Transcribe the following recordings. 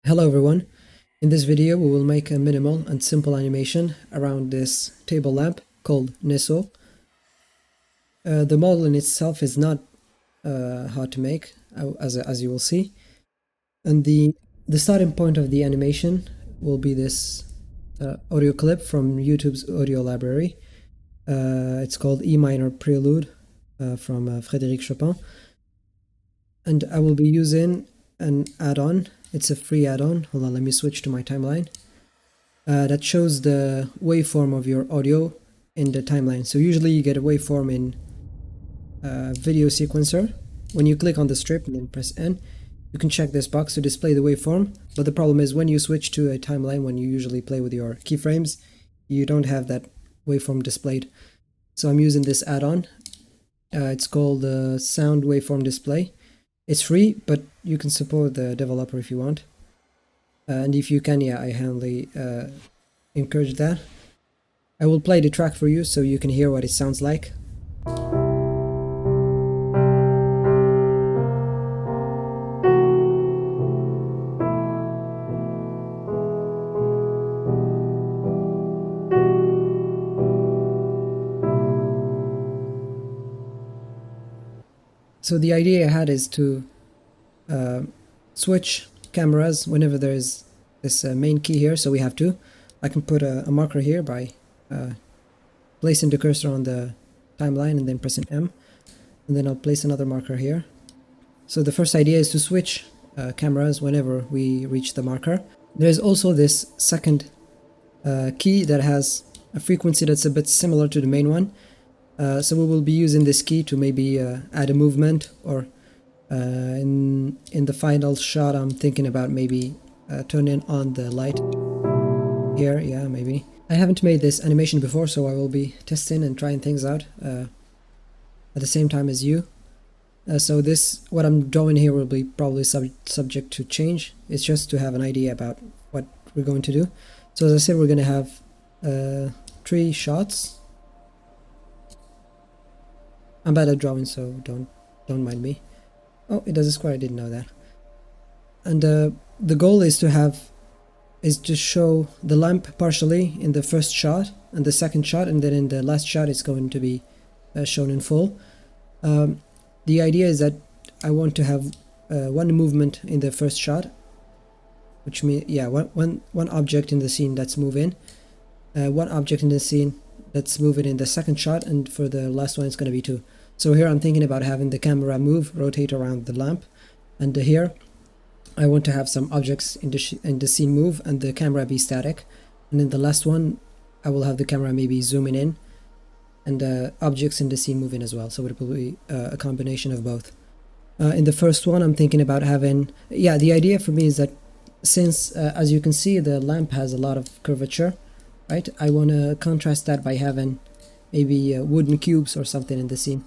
Hello everyone. In this video we will make a minimal and simple animation around this table lamp called Neso. The model in itself is not hard to make, as you will see, and the starting point of the animation will be this audio clip from YouTube's audio library. It's called E minor prelude from Frédéric Chopin, and I will be using an add-on. It's a free add-on. Hold on, let me switch to my timeline. That shows the waveform of your audio in the timeline. So usually you get a waveform in video sequencer. When you click on the strip and then press N, you can check this box to display the waveform. But the problem is when you switch to a timeline, when you usually play with your keyframes, you don't have that waveform displayed. So I'm using this add-on. It's called Sound Waveform Display. It's free, but you can support the developer if you want. And if you can, yeah, I highly encourage that. I will play the track for you so you can hear what it sounds like. So the idea I had is to switch cameras whenever there is this main key here. So we have two. I can put a marker here by placing the cursor on the timeline and then pressing M. And then I'll place another marker here. So the first idea is to switch cameras whenever we reach the marker. There's also this second key that has a frequency that's a bit similar to the main one. So we will be using this key to maybe add a movement, or in the final shot I'm thinking about maybe turning on the light here. Yeah, maybe. I haven't made this animation before, so I will be testing and trying things out at the same time as you. So what I'm drawing here will be probably subject to change. It's just to have an idea about what we're going to do. So as I said, we're going to have 3 shots. I'm bad at drawing, so don't mind me. Oh, it does a square. I didn't know that. And the goal is to show the lamp partially in the first shot and the second shot, and then in the last shot it's going to be shown in full. The idea is that I want to have one movement in the first shot, which means, yeah, one object in the scene that's moving, one object in the scene that's moving in the second shot, and for the last one it's going to be 2. So here I'm thinking about having the camera rotate around the lamp, and here I want to have some objects in the scene move and the camera be static. And in the last one I will have the camera maybe zooming in and objects in the scene moving as well. So it will be a combination of both. In the first one I'm thinking about having, yeah, the idea for me is that since as you can see the lamp has a lot of curvature, right? I want to contrast that by having maybe wooden cubes or something in the scene,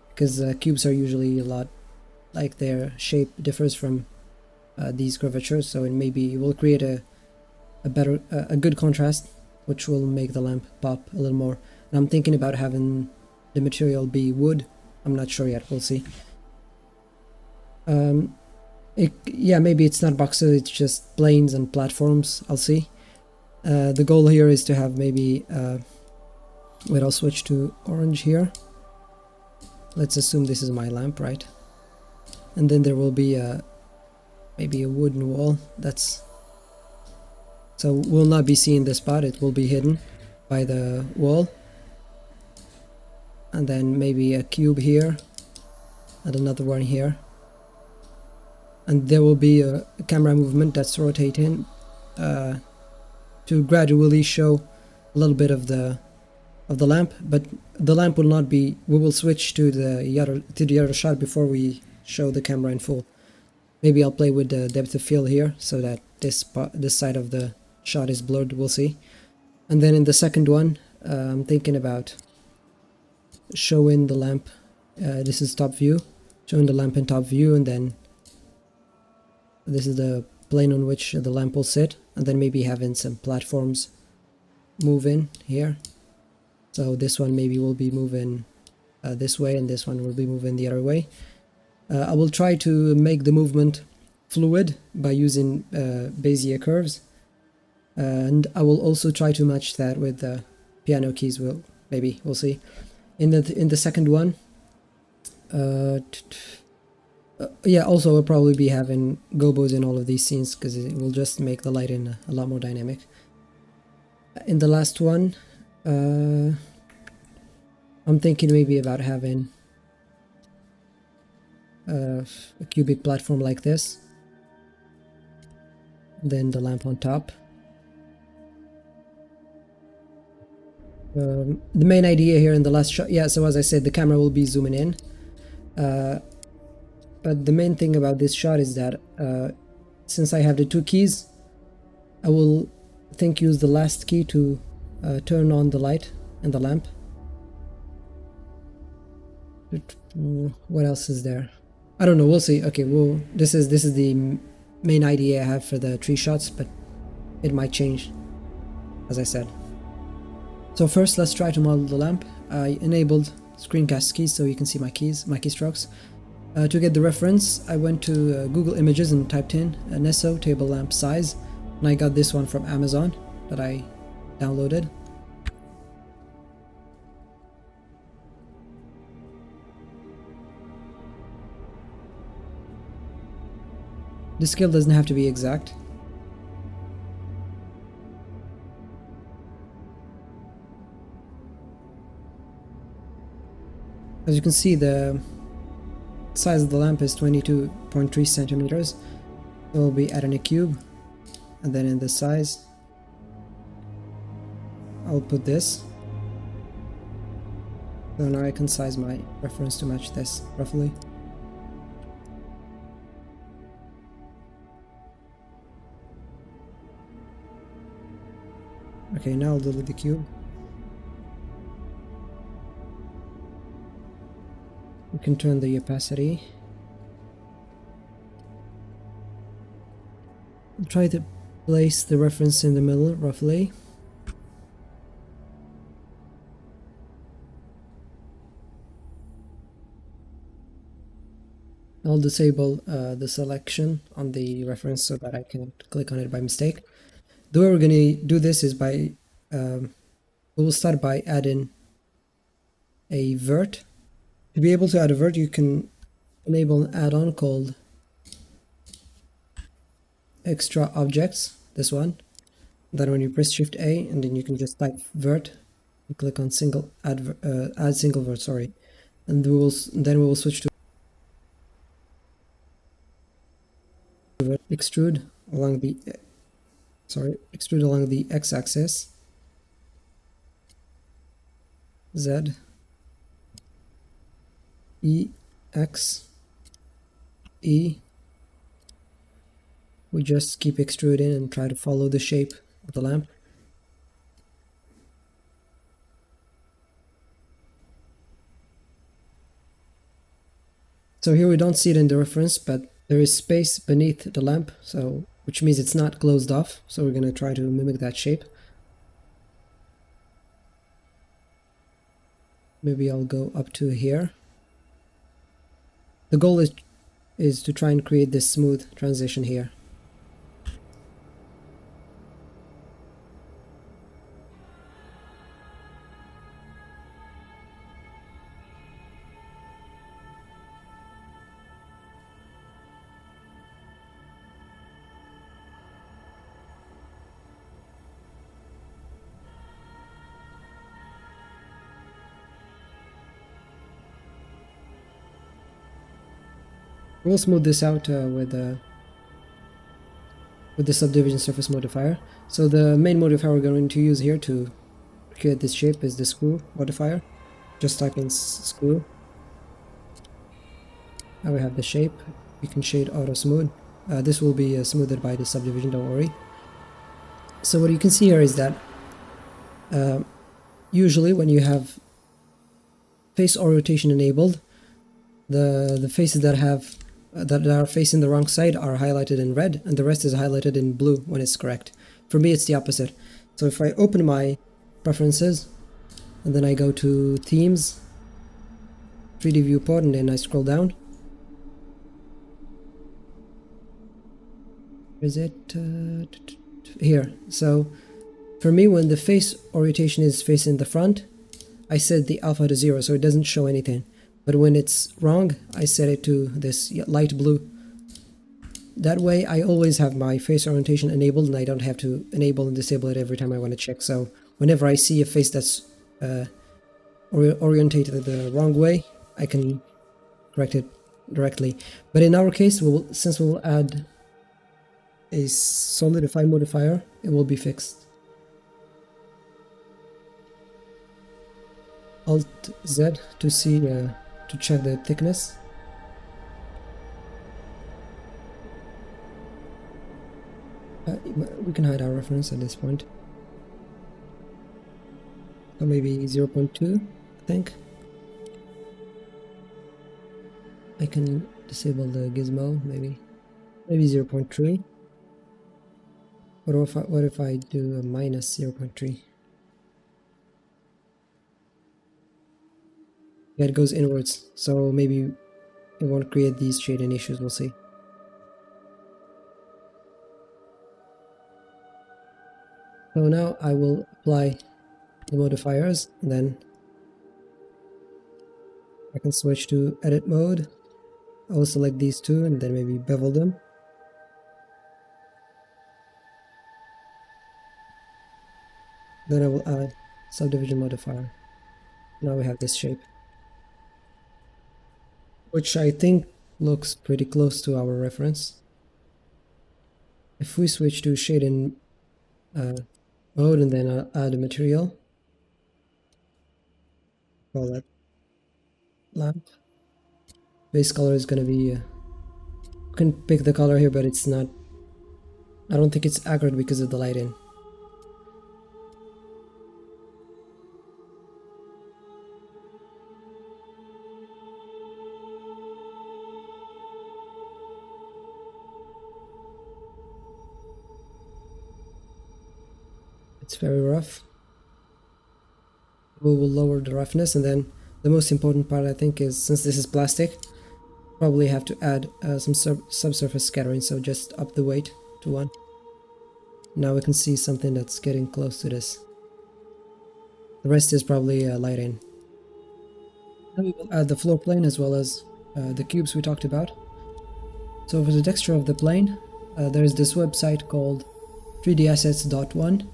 because cubes are usually a lot like their shape differs from these curvatures, so it maybe will create a good contrast, which will make the lamp pop a little more. And I'm thinking about having the material be wood. I'm not sure yet, we'll see. Yeah, maybe it's not boxes, it's just planes and platforms, I'll see. The goal here is to have maybe wait, I'll switch to orange here. Let's assume this is my lamp, right? And then there will be maybe a wooden wall. So we'll not be seeing the spot, it will be hidden by the wall. And then maybe a cube here and another one here. And there will be a camera movement that's rotating to gradually show a little bit of the lamp, but the lamp will not be. We will switch to the other shot before we show the camera in full. Maybe I'll play with the depth of field here so that this side of the shot is blurred. We'll see. And then in the second one, I'm thinking about showing the lamp. This is top view, showing the lamp in top view, and then this is the plane on which the lamp will sit, and then maybe having some platforms moving here. So this one maybe will be moving this way, and this one will be moving the other way. I will try to make the movement fluid by using Bezier curves, and I will also try to match that with the piano keys. We'll see. In the second one, yeah, also we'll probably be having gobos in all of these scenes because it will just make the lighting a lot more dynamic. In the last one, I'm thinking maybe about having a cubic platform like this, then the lamp on top. The main idea here in the last shot, yeah, so as I said, the camera will be zooming in, but the main thing about this shot is that since I have the two keys, I will use the last key to turn on the light and the lamp. What else is there? I don't know, we'll see. Okay, well, this is the main idea I have for the tree shots, but it might change, as I said. So first, let's try to model the lamp. I enabled screencast keys so you can see my keystrokes. To get the reference, I went to Google Images and typed in Nesso table lamp size, and I got this one from Amazon that I downloaded. The scale doesn't have to be exact. As you can see, the size of the lamp is 22.3 centimeters. So we'll be adding a cube, and then in the size, I'll put this. So now I can size my reference to match this roughly. Okay, now I'll delete the cube. We can turn the opacity. Try to place the reference in the middle, roughly. I'll disable the selection on the reference so that I can click on it by mistake. The way we're going to do this is by, we will start by adding a vert. To be able to add a vert, you can enable an add-on called Extra Objects, this one. Then when you press Shift A, and then you can just type vert and click on add single vert, sorry, and we will switch to extrude along the x-axis, Z, E, X, E. We just keep extruding and try to follow the shape of the lamp. So here we don't see it in the reference, but there is space beneath the lamp, so which means it's not closed off. So we're going to try to mimic that shape. Maybe I'll go up to here. The goal is to try and create this smooth transition here. We'll smooth this out with the subdivision surface modifier. So the main modifier we're going to use here to create this shape is the screw modifier. Just type in screw. Now we have the shape. We can shade auto smooth. This will be smoothed by the subdivision, don't worry. So what you can see here is that usually when you have face orientation enabled, the faces that are facing the wrong side are highlighted in red, and the rest is highlighted in blue when it's correct. For me, it's the opposite. So if I open my preferences, and then I go to themes, 3D viewport, and then I scroll down, Is it here? So for me, when the face orientation is facing the front, I set the alpha to 0, so it doesn't show anything. But when it's wrong, I set it to this light blue. That way, I always have my face orientation enabled, and I don't have to enable and disable it every time I want to check. So whenever I see a face that's orientated the wrong way, I can correct it directly. But in our case, since we'll add a solidify modifier, it will be fixed. Alt Z to see to check the thickness. We can hide our reference at this point. So maybe 0.2, I think. I can disable the gizmo, maybe 0.3. What if I do a minus 0.3? Yeah, it goes inwards, so maybe it won't create these shading issues, we'll see. So now I will apply the modifiers, and then I can switch to edit mode. I will select these two and then maybe bevel them. Then I will add subdivision modifier. Now we have this shape, which I think looks pretty close to our reference. If we switch to shading mode and then I'll add a material, call that lamp. Base color is going to be, you can pick the color here, but it's not, I don't think it's accurate because of the lighting. It's very rough. We will lower the roughness, and then the most important part I think is, since this is plastic, probably have to add some subsurface scattering, so just up the weight to 1. Now we can see something that's getting close to this. The rest is probably lighting. Then we will add the floor plane as well as the cubes we talked about. So for the texture of the plane, there is this website called 3dassets.1,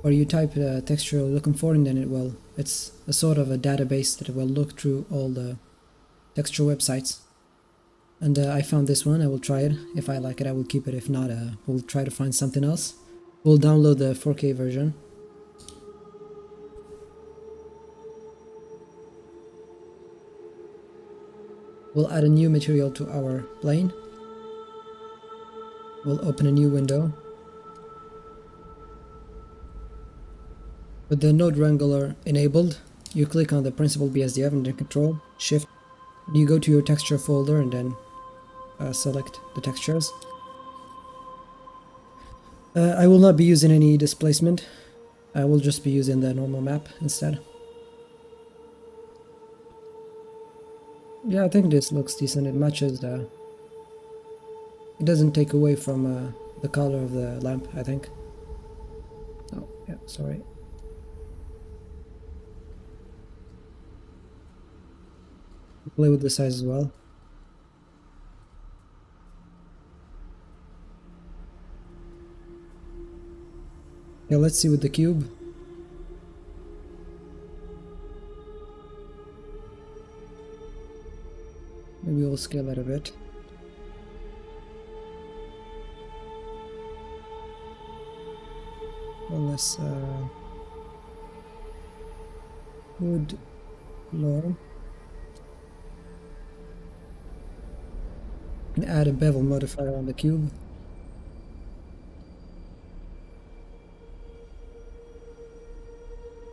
where you type the texture you're looking for, and then it's a sort of a database that will look through all the texture websites. And I found this one. I will try it. If I like it, I will keep it. If not, we'll try to find something else. We'll download the 4K version. We'll add a new material to our plane. We'll open a new window. With the node wrangler enabled, you click on the principal BSDF and then Control Shift. You go to your texture folder and then select the textures. I will not be using any displacement. I will just be using the normal map instead. Yeah, I think this looks decent. It matches the... It doesn't take away from the color of the lamp, I think. Oh, yeah, sorry. Play with the size as well. Yeah, let's see with the cube. Maybe we'll scale that a bit. Unless wood norm. You can add a bevel modifier on the cube.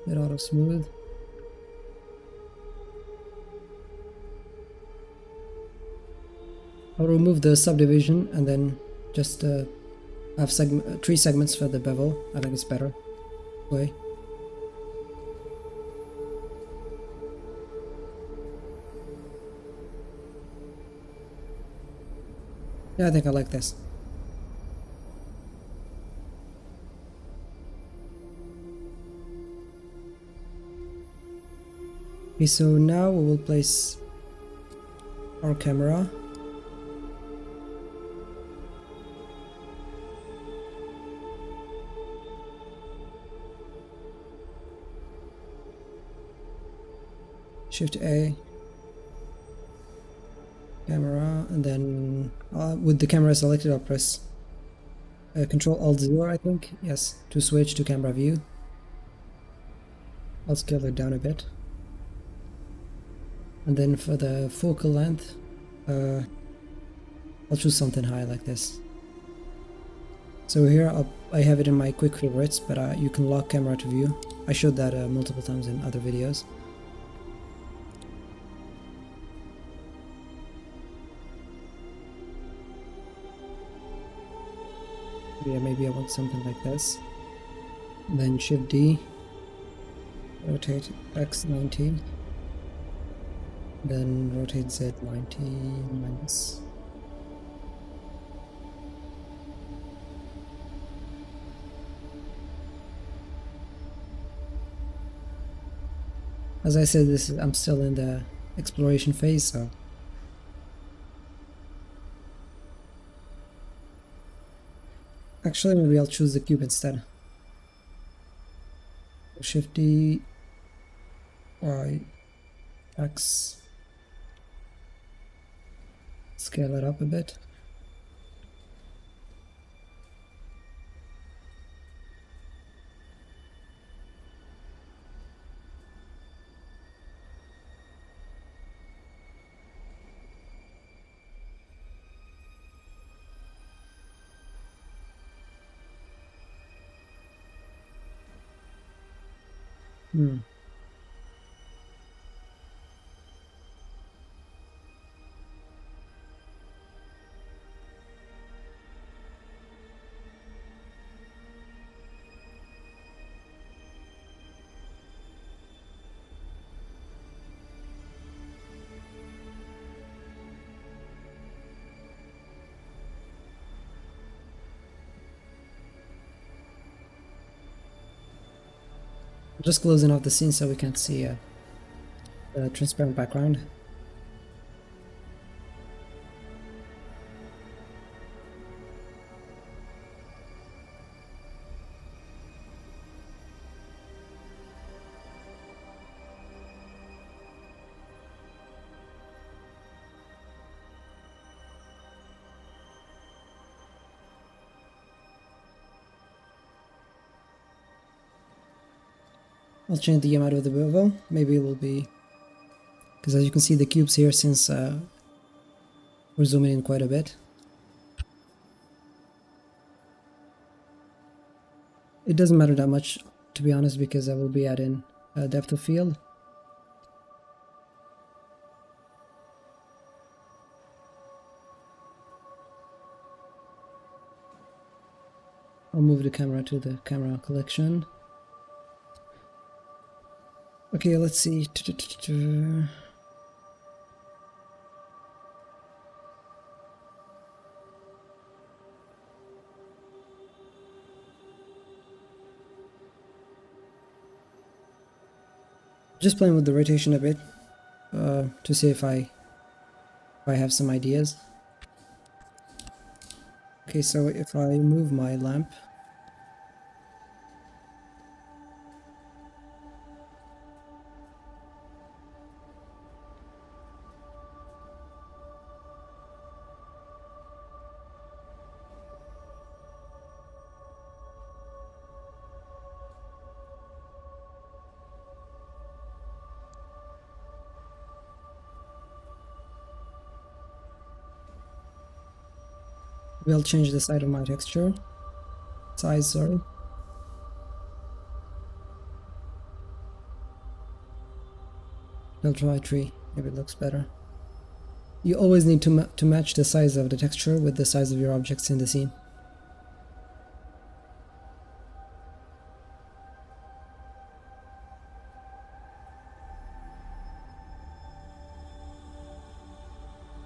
Let auto smooth. I'll remove the subdivision and then just have 3 segments for the bevel. I think it's better way. Yeah, I think I like this. Okay, so now we will place our camera. Shift A, camera, and then with the camera selected, I'll press Control Alt 0, I think. Yes, to switch to camera view. I'll scale it down a bit. And then for the focal length, I'll choose something high like this. So here I have it in my quick favorites, but you can lock camera to view. I showed that multiple times in other videos. Yeah, maybe I want something like this. Then Shift D, rotate X 90, then rotate Z 90 minus. As I said, I'm still in the exploration phase, so actually maybe I'll choose the cube instead. Shift D, Y, X, scale it up a bit. Just closing off the scene so we can't see the transparent background. I'll change the amount of the bevel. Maybe it will be, because as you can see the cubes here, since we're zooming in quite a bit. It doesn't matter that much, to be honest, because I will be adding depth of field. I'll move the camera to the camera collection. Okay, let's see. Just playing with the rotation a bit to see if I have some ideas. Okay, so if I move my lamp, we'll change the side of my texture size, sorry. I'll try 3, maybe it looks better. You always need to match the size of the texture with the size of your objects in the scene.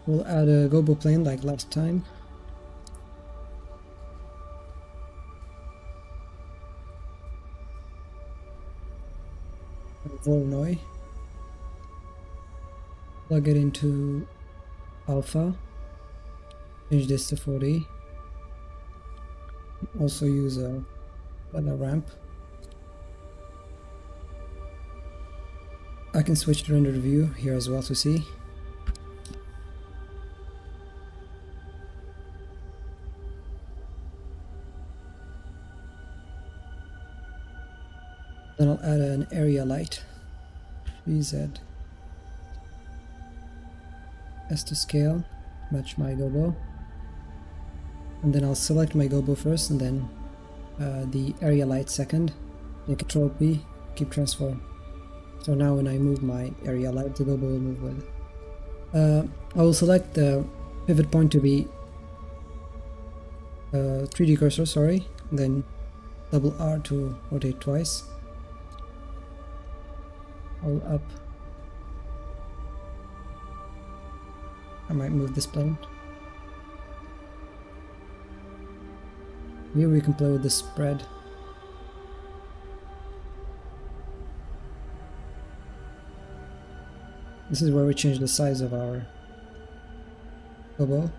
We'll add a gobo plane like last time. Voronoi. plug it into alpha, change this to 40, also use a ramp. I can switch to render view here as well to see. Then I'll add an area light, VZ, S to scale, match my gobo, and then I'll select my gobo first and then the area light second, then Control P, keep transform. So now when I move my area light, the gobo will move with it. I will select the pivot point to be 3D cursor, sorry, then double R to rotate twice. All up. I might move this plane. Here we can play with the spread. This is where we change the size of our gobo.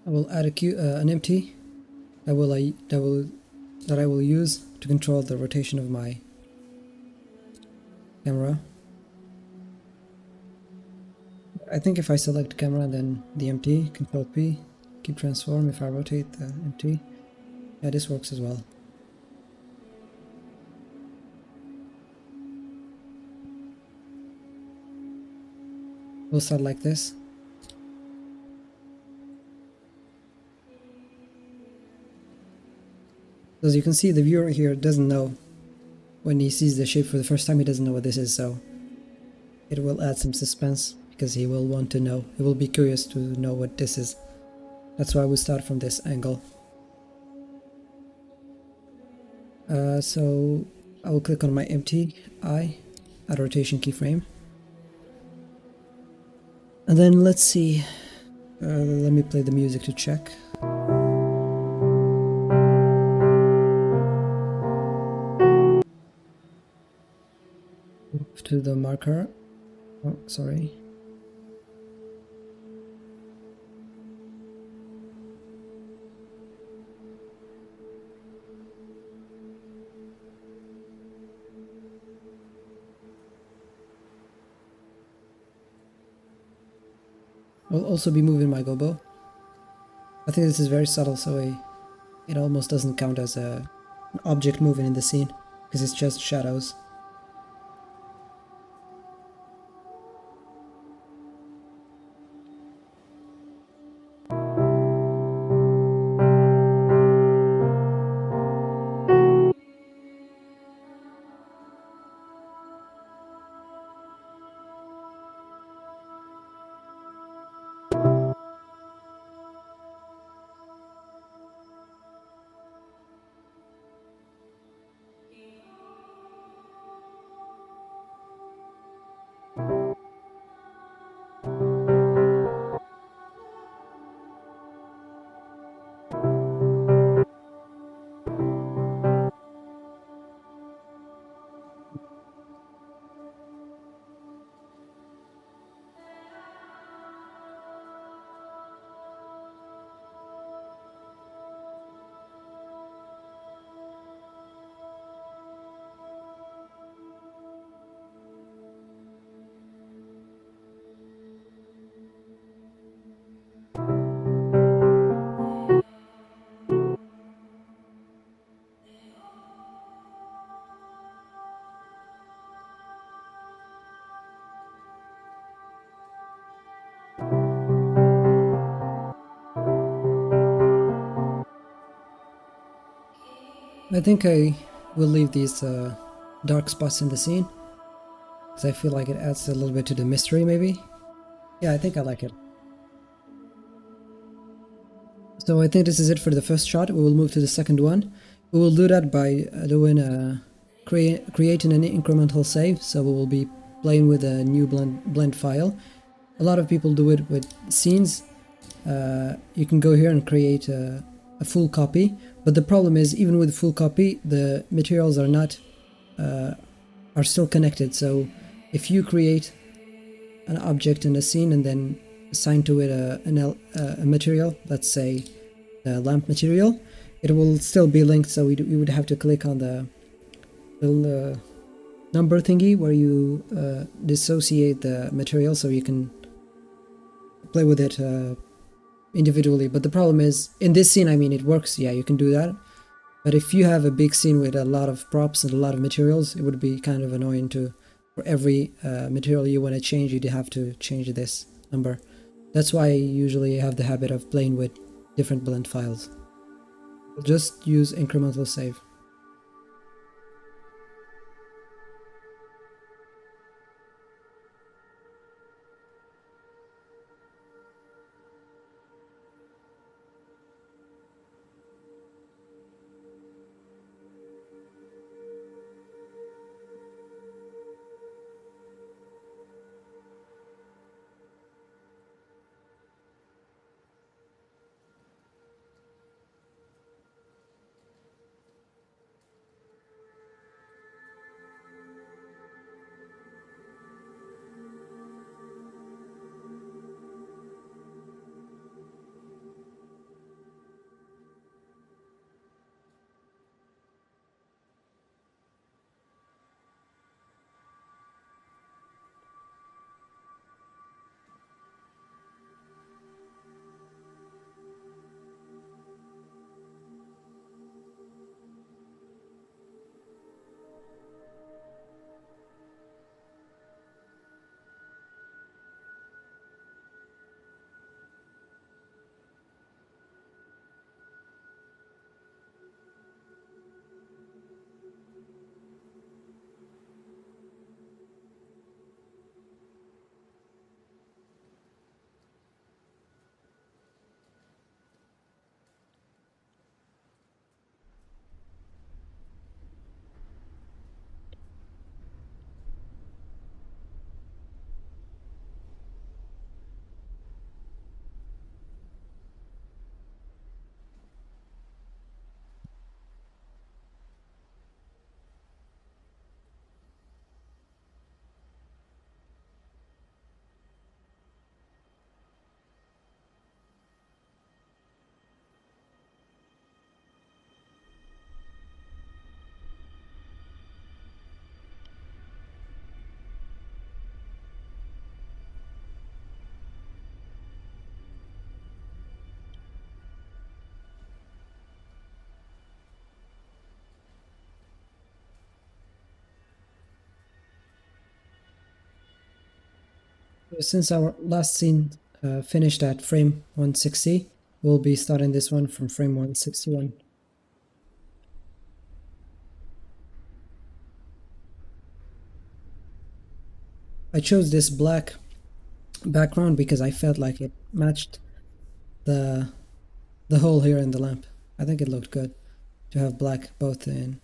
I will add an empty that I will use to control the rotation of my camera. I think if I select camera, then the empty, Control P, keep transform. If I rotate the empty, yeah, this works as well. We'll start like this. As you can see, the viewer here doesn't know, when he sees the shape for the first time, he doesn't know what this is, so it will add some suspense because he will want to know. He will be curious to know what this is. That's why we start from this angle. So I will click on my empty eye, add a rotation keyframe. And then let's see, let me play the music to check. To the marker. Oh, sorry. I'll also be moving my gobo. I think this is very subtle, so it almost doesn't count as an object moving in the scene because it's just shadows. I think I will leave these dark spots in the scene because I feel like it adds a little bit to the mystery, maybe. Yeah, I think I like it. So I think this is it for the first shot. We will move to the second one. We will do that by creating an incremental save. So we will be playing with a new blend file. A lot of people do it with scenes. You can go here and create a full copy, but the problem is even with full copy, the materials are not are still connected. So if you create an object in a scene and then assign to it a material, let's say the lamp material, it will still be linked. So we would have to click on the little number thingy where you dissociate the material so you can play with it individually. But the problem is, in this scene, I mean, it works, yeah, you can do that. But if you have a big scene with a lot of props and a lot of materials, it would be kind of annoying to, for every material you want to change, you'd have to change this number. That's why I usually have the habit of playing with different blend files. We'll just use incremental save. Since our last scene finished at frame 160, we'll be starting this one from frame 161. I chose this black background because I felt like it matched the hole here in the lamp. I think it looked good to have black both in.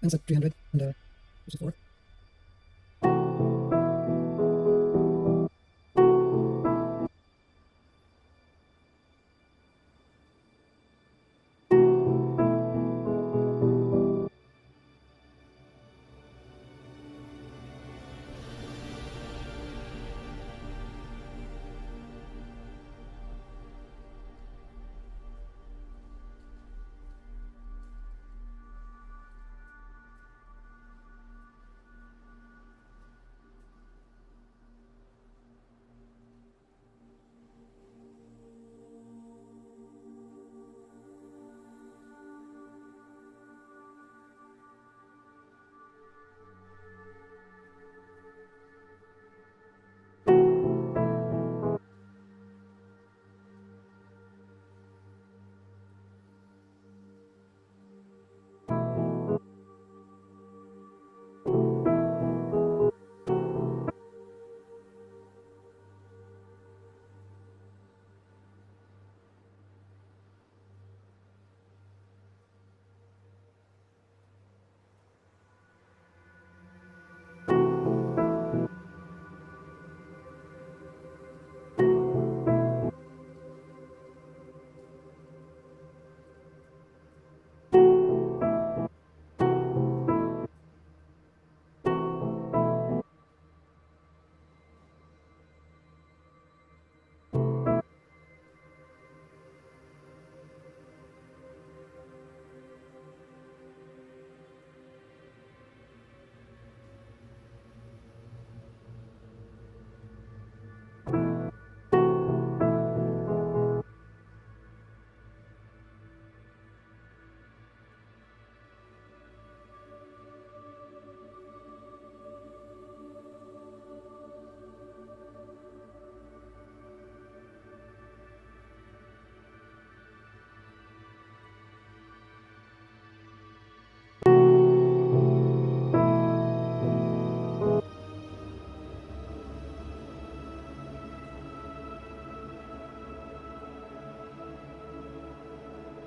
Ends at 300 and 54.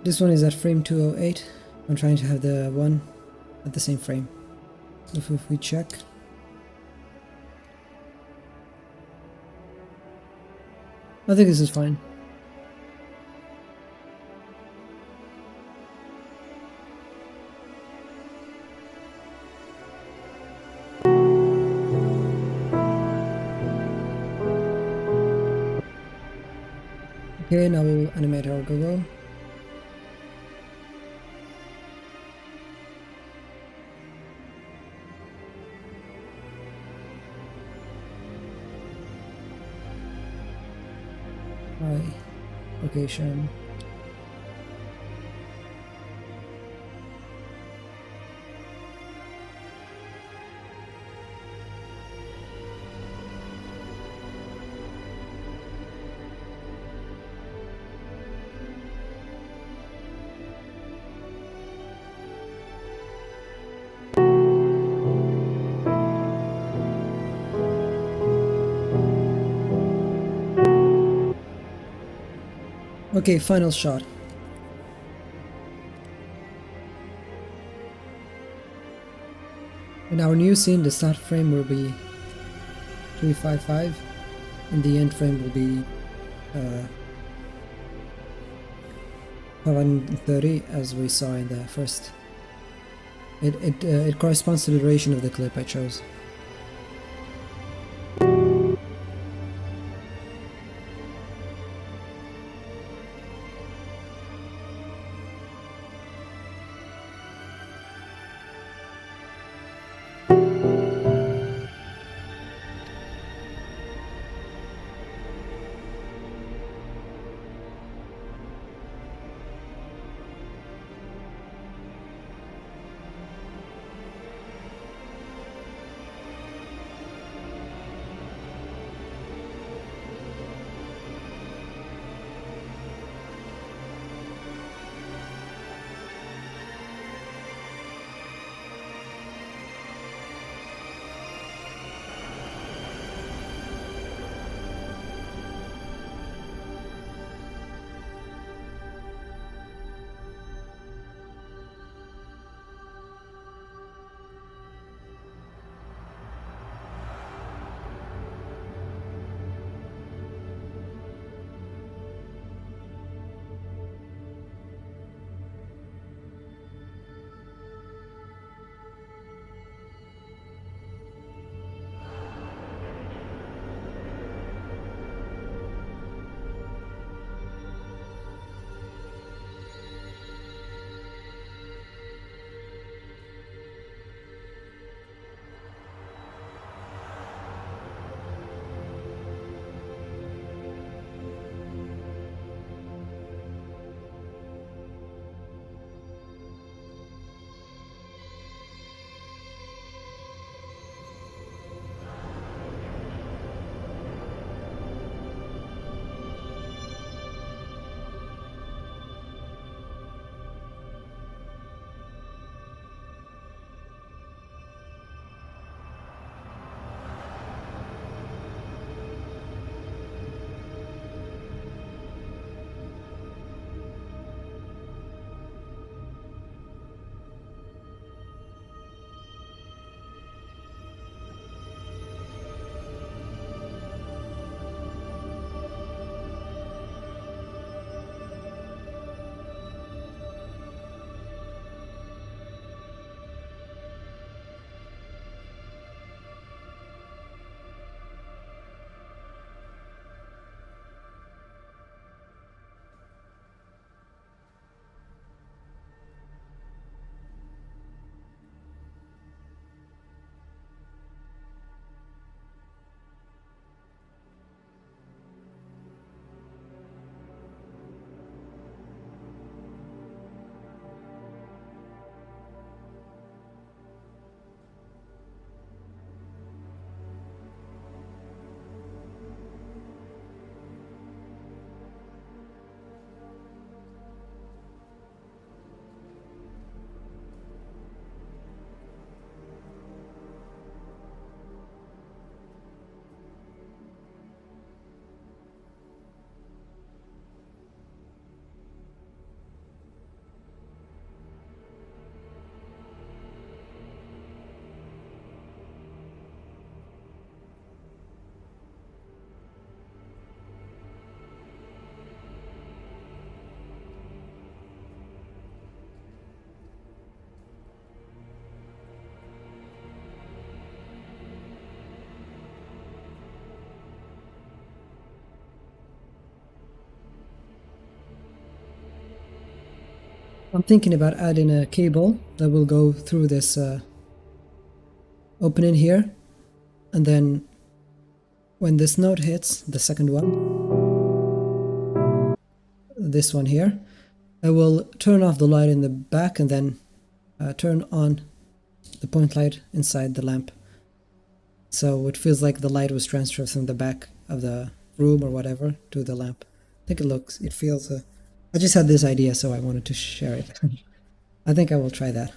This one is at frame 208. I'm trying to have the one at the same frame. If we check. I think this is fine. Okay, now we'll animate our Google. Location. Okay, final shot. In our new scene, the start frame will be 355, and the end frame will be 530, as we saw in the first. It corresponds to the duration of the clip I chose. I'm thinking about adding a cable that will go through this opening here, and then when this node hits, the second one, this one here, I will turn off the light in the back and then turn on the point light inside the lamp. So it feels like the light was transferred from the back of the room or whatever to the lamp. I think it feels, I just had this idea, so I wanted to share it. I think I will try that.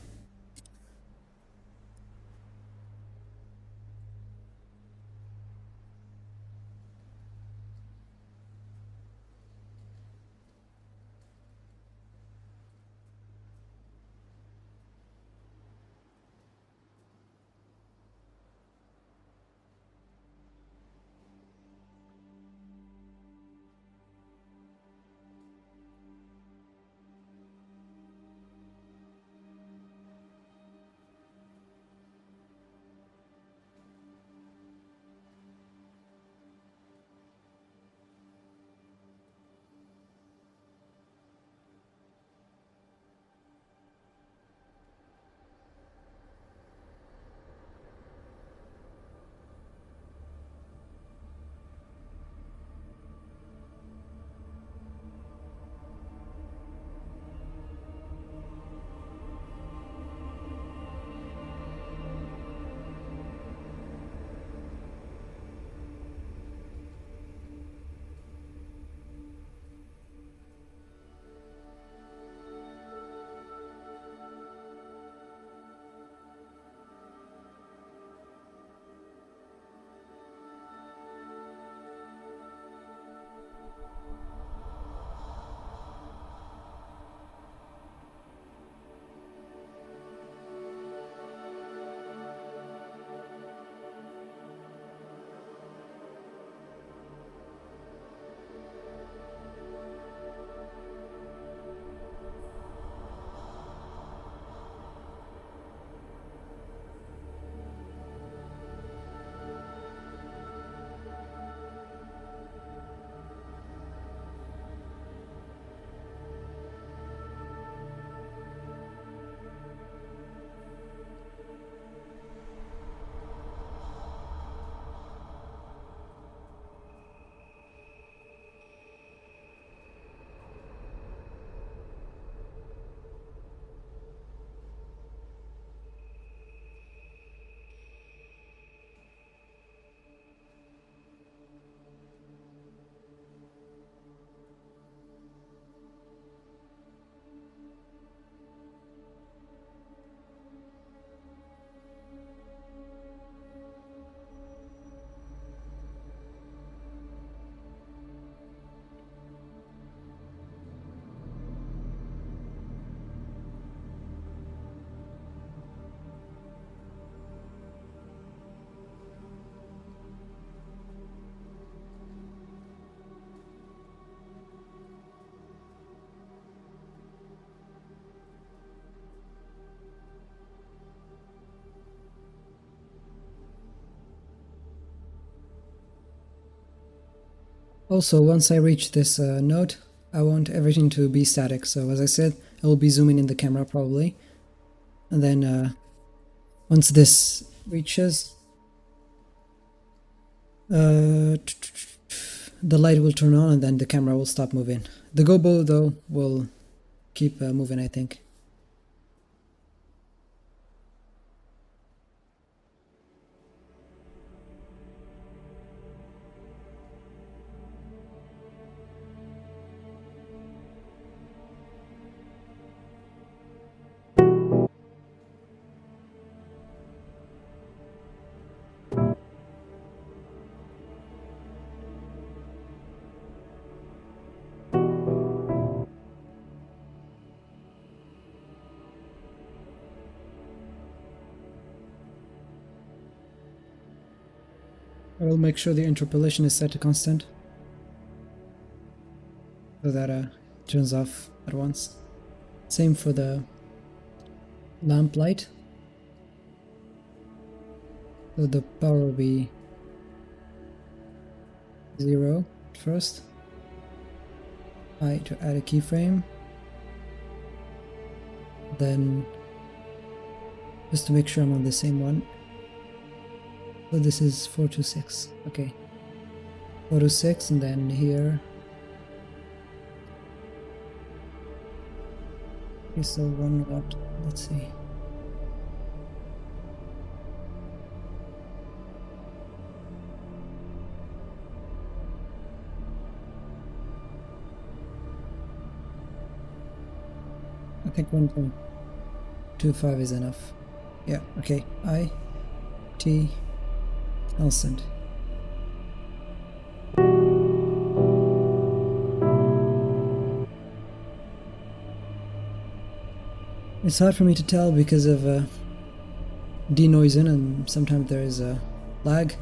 Also, once I reach this node, I want everything to be static. So as I said, I will be zooming in the camera probably. And then once this reaches, the light will turn on and then the camera will stop moving. The gobo though will keep moving, I think. I will make sure the interpolation is set to constant so that it turns off at once. Same for the lamp light. So the power will be 0 first. I to add a keyframe. Then just to make sure I'm on the same one. So this is 426. Okay. 426, and then here. Okay, so 1 watt. Let's see. I think 1.25 is enough. Yeah, okay. I'll send. It's hard for me to tell because of denoising, and sometimes there is a lag.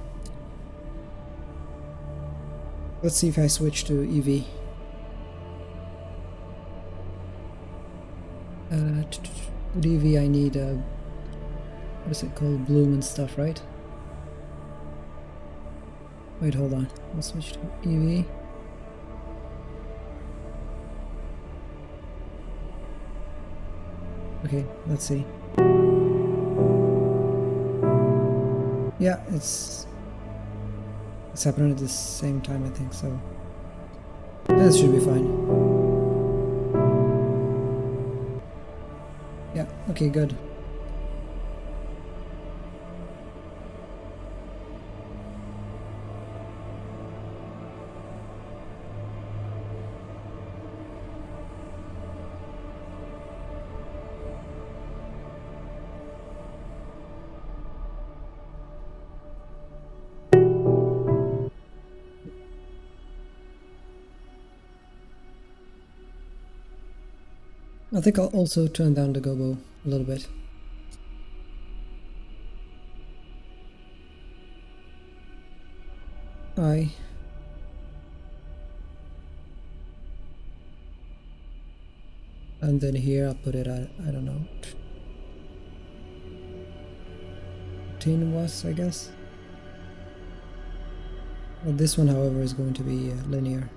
Let's see if I switch to EV. With EV I need what is it called, bloom and stuff, right? Wait, hold on, I'll switch to EV. Okay, let's see. Yeah, it's happening at the same time, I think, so this should be fine. Yeah, okay, good. I think I'll also turn down the gobo a little bit. And then here I'll put it at, I don't know, 10 watts, I guess. Well, this one, however, is going to be linear.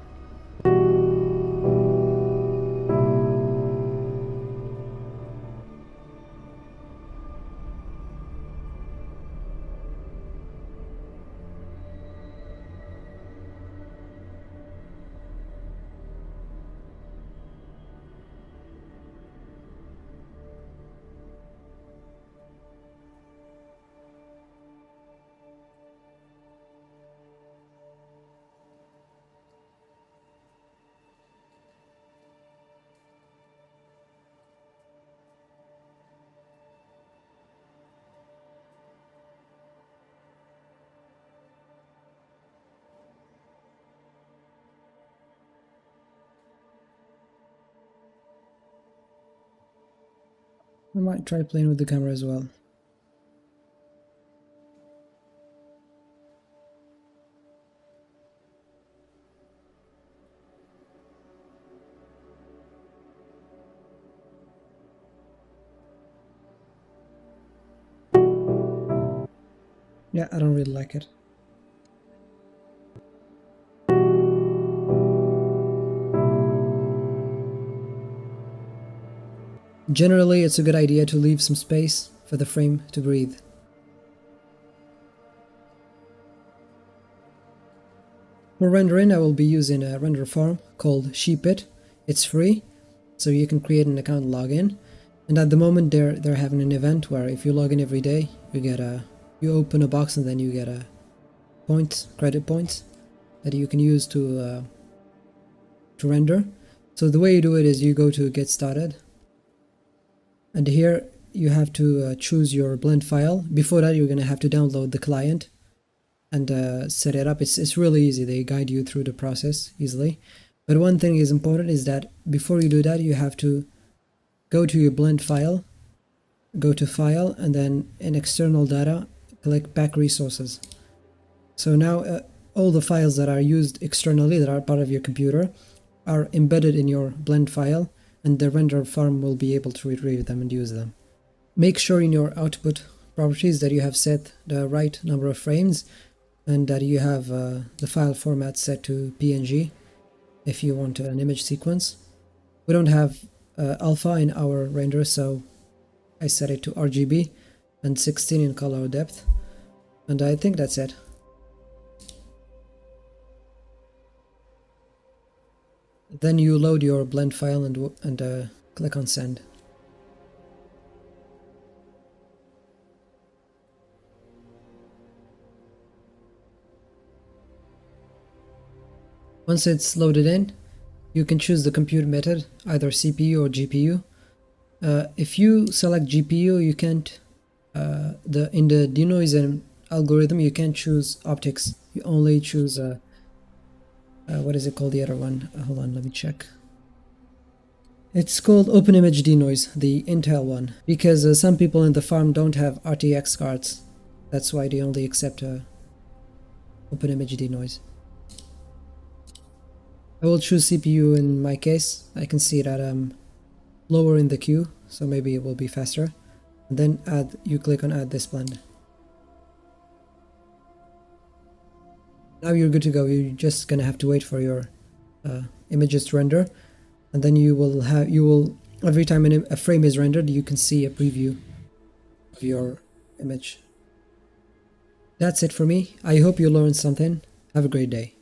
I might try playing with the camera as well. Yeah, I don't really like it. Generally, it's a good idea to leave some space for the frame to breathe. For rendering, I will be using a render farm called Sheepit. It's free, so you can create an account and log in. And at the moment, they're having an event where if you log in every day, you open a box and then you get a credit points that you can use to render. So the way you do it is you go to Get Started, and here you have to choose your blend file. Before that, you're going to have to download the client and set it up. It's really easy. They guide you through the process easily. But one thing is important is that before you do that, you have to go to your blend file, go to File, and then in External Data, click Back Resources. So now all the files that are used externally, that are part of your computer, are embedded in your blend file, and the render farm will be able to retrieve them and use them. Make sure in your output properties that you have set the right number of frames and that you have the file format set to PNG if you want an image sequence. We don't have alpha in our render, so I set it to RGB and 16 in color depth, and I think that's it. Then you load your blend file and click on send. Once it's loaded in, you can choose the compute method, either CPU or GPU. If you select GPU, you can't in the denoising algorithm you can't choose optics. You only choose what is it called, the other one? Hold on, let me check. It's called Open Image Denoise, the Intel one, because some people in the farm don't have RTX cards. That's why they only accept Open Image Denoise. I will choose CPU in my case. I can see that I'm lower in the queue, so maybe it will be faster. And then you click on add this blend. Now you're good to go. You're just gonna have to wait for your images to render, and then you will every time a frame is rendered, you can see a preview of your image. That's it for me. I hope you learned something. Have a great day.